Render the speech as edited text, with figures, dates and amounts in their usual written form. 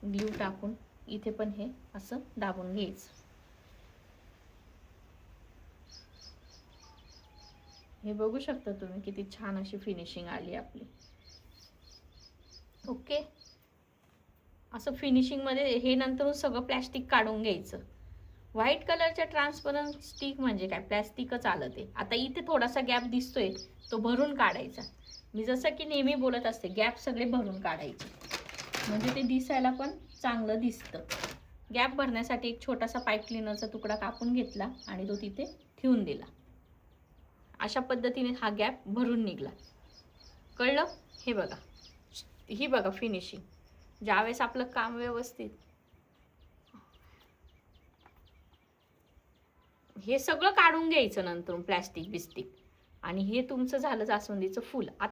Glue टाकून इथे पण हे असं दाबून घ्यायचं. हे बघू शकता तुम्ही किती छान अशी फिनिशिंग आली आपली. ओके, असं फिनिशिंगमध्ये हे नंतर सगळं प्लॅस्टिक काढून घ्यायचं. व्हाईट कलरच्या ट्रान्सपरंट स्टिक म्हणजे काय, प्लॅस्टिकच आलं ते. आता इथे थोडासा गॅप दिसतोय, तो भरून काढायचा. मी जसं की नेहमी बोलत असते, गॅप सगळे भरून काढायचे म्हणजे ते दिसायला पण चांगलं दिसतं. गॅप भरण्यासाठी एक छोटासा पाईप क्लिनरचा तुकडा कापून घेतला आणि तो तिथे ठेवून दिला. अशा पद्धतीने हा गॅप भरून निघला. कळलं? हे बघा, ही बघा फिनिशिंग. ज्यावेळेस आपलं काम व्यवस्थित, हे सगळं काढून घ्यायचं नंतर प्लॅस्टिक बिस्टिक, आणि हे तुमचं झालं जास्वंदीचं फूल.